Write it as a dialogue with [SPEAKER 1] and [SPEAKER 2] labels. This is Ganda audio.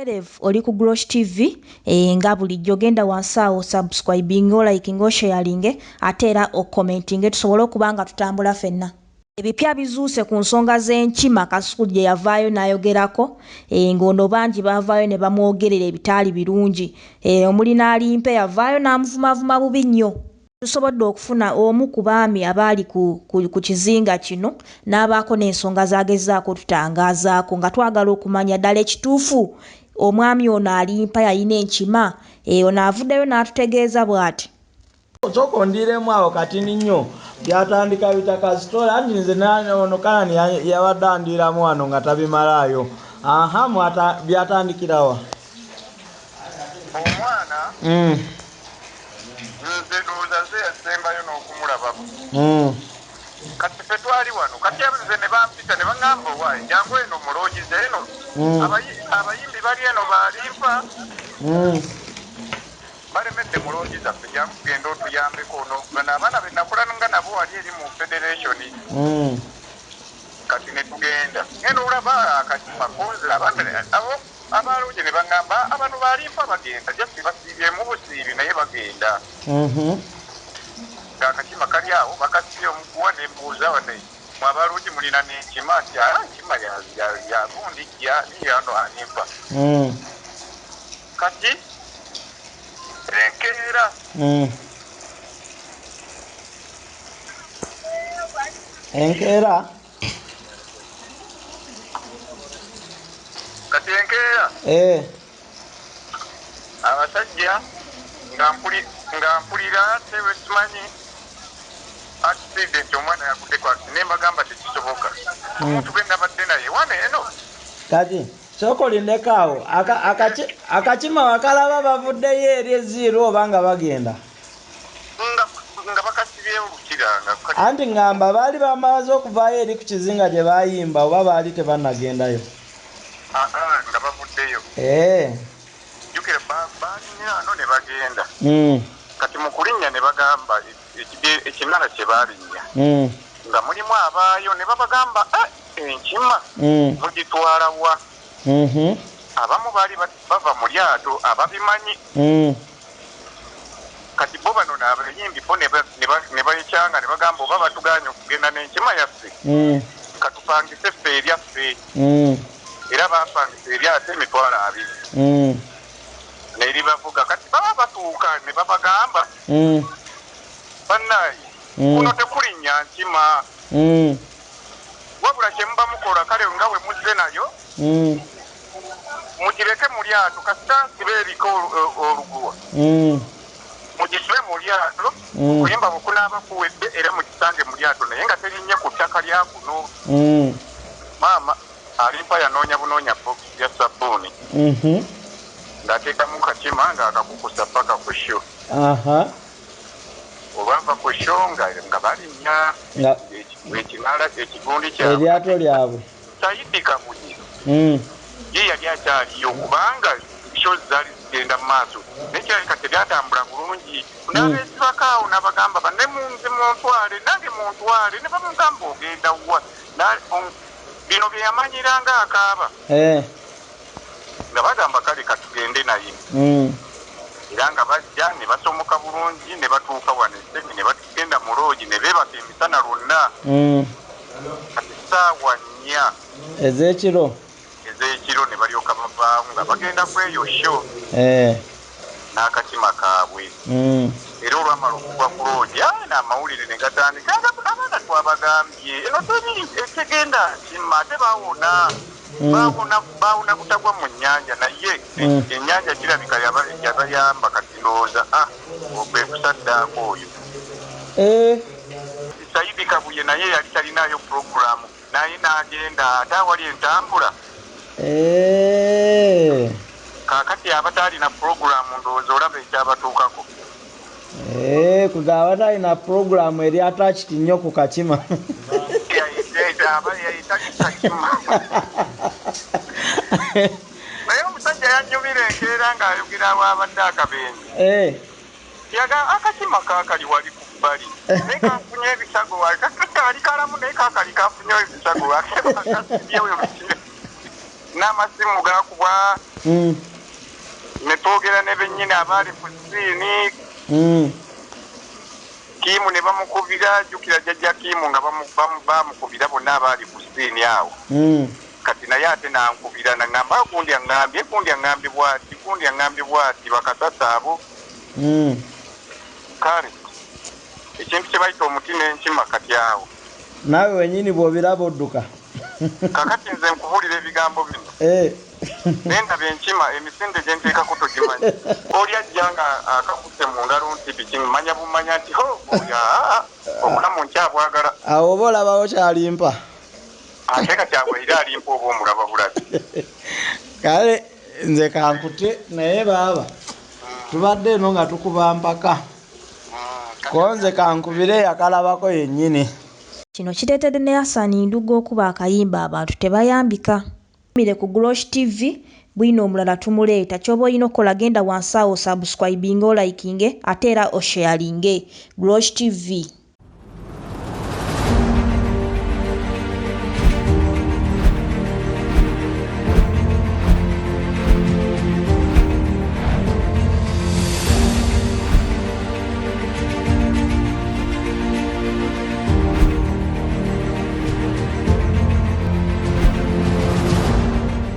[SPEAKER 1] Werevu oli ku Grosh TV nga bulijjo genda wansi awo subscribing liking sharing ate era commenting tusobole okuba nga tutambula ffenna. Ebipya bizuuse ku nsonga z'enkima Kasuku gye yavaayo n'ayogerako ng'ono bangi baavaayo ne bamwogerera ebitaali birungi. Omulina Alimpe yavaayo n'amuvumavuma bubi nnyo. Tusobodde okufuna omu ku baami abaali ku kizinga kino n'abaako n'ensonga zagezaako tutangaazaako nga twagala okumanya ddala ekituufu omwami ono Alimpa yalina enkima. Ono avuddeyo n'atutegeeza bw'ati.
[SPEAKER 2] Soko ndiremu awo katini nnyo byatandika bitaka sitola anti nze ono Kanani yabadde andiramu wano nga tabimalaayo. Aha byatandikirawa
[SPEAKER 3] omwana nze ndowooza ze yasembayo n'okumulabako kati ffe twali wano kati abaze ne bampita ne baŋŋamba owaayi jangu eno muloogize eno abayimbi bali eno Balimpa balemedde muloogi zaffe jangu tugenda otuyambeko n'abaana be nakola nga nabo wali eri mu federation kati ne tugenda ngenda olaba akakima konze abaloogi ne baŋŋamba abantu Balimpa bagenda jasi basiibyemu busiibi naye bagenda ng'akakima kali awo bakasibye omuguwa ne mbuuza wane mwabaloogi mulina n'enkima nti enkima yabundikya niyano Alimpa kati enkeera
[SPEAKER 2] enkeera
[SPEAKER 3] kati enkeera abasajja nga mpulira tewe simanyi accident omwana yaguddeko ne mbagamba tekisoboka omuntu gwe nabadde naye wana eno
[SPEAKER 2] kati sokolindekaawo akakima wakalaba bavuddeyo eri eziiru oba nga bagenda
[SPEAKER 3] nga bakasibyewo lukiranga
[SPEAKER 2] anti ngamba baali bamaze okuvaayo eri ku kizinga gye bayimba oba baali tebanagendayo
[SPEAKER 3] nga bavuddeyo jukira balinnya ano ne bagenda kati mu kulinnya ne bagamba ekinala kye balinnya nga mulimu abaayo ne babagamba enkima mugitwala wa abamu baali bava mu lyato ababimanyi kati bo bano n'abayimbi bo ne bayekyanga ne bagamba oba batuganya okugenda n'enkima yaffe katupangise ffe eryaffe era bapangisa eryate emitwalo 2 neri bavuga kati baba batuuka ne babagamba bannaye kuno tekulinnya nkima wabula kye muba mukola kale nga we muzze nayo mugireke mu lyato kasita nsibe eriko oluguwa mugisibe mu lyato okuyimba bukunaaba kuwedde era mugisange mu lyato naye nga terinnye ku ttaka lya kuno maama Alimpa yanoonya bunoonya bokisi ya sabbuuni ng'ateekamu kakima ng'akakukusa paka ku sho olwava ku sho nga balinnya ekinala ekigundi kyabwe
[SPEAKER 2] eryato lyabwe
[SPEAKER 3] Saidi Kabuye ye yali akyaliyo kubanga sho zaali zigenda mu maaso nekyaleka teryatambula bulungi n'abeesibakaawo n'abagamba banne munze muntwale nange muntwale ne bamugamba ogenda wa bino bye yamanyiranga akaaba nga bagamba kale katugende naye era nga bajja ne basomoka bulungi ne batuuka wano esemi ne batugenda mu loogi ne beebaka emisana lwonna kati ssaawa 4
[SPEAKER 2] ez'ekiro
[SPEAKER 3] ne balyoka bavaamu nga bagenda kweyo sho n'akakima kaabwe era olwamala okugwa ku loogi n'amawulire ne gatandika abaana twabagambye eno teri etegenda nkima ate baawona butagwa mu nnyanja naye ennyanja kirabika yabayamba kati ndowooza okwe kusaddaako oyo Saidi Kabuye naye yali talinayo puroguramu naye n'agenda ate awali entambula kaakati abataalina puroguramu ndowooza olaba ekyabatuukako
[SPEAKER 2] kugaba talina puroguramu eri atachiti nnyo ku kakima
[SPEAKER 3] naye omusajja yannyumira enkeera ng'ayogera abadde akabenje yaga akakima kaakali wali ku bbali naye kafunye ebisago kakali kalamu naye kaakali kafunye ebisago akebakasibyewo n'amasimu gakuba ne twogera ne bennyini abaali ku siini Kimu ne bamukubira jjukira jjajja Kimu nga bamukubira bonna abaali ku siini awo kati naye ate nankubira nangamba gundi aŋŋambye bw'ati bakasasa abo kale ekintu kye bayita omuti n'enkima kati awo
[SPEAKER 2] naawe wenyini bw'obiraba odduka
[SPEAKER 3] kakati nze nkubuulira ebigambo bino nendaba enkima emisinde gye nteekako togimanyi oli ajja nga akakutte mu ngalo nti biki mmanya bumanya nti ho oya obulamu nkyabwagala
[SPEAKER 2] awo oba olabawo kyalimpa
[SPEAKER 3] ate kati abwaire alimpa oba omulaba bulabi
[SPEAKER 2] kale nze kankute naye baaba tubadde eno nga tukuba mpaka ko nze kankubire yakalabako yennyini.
[SPEAKER 1] Kino kireetedde ne Hassan Nduga okuba akayimba abantu tebayambika. Mire ku Glosh TV bwino omulala tumuleeta ky'oba olina okukola genda wansi awo subscribing o liking ate era osharinge Glosh TV.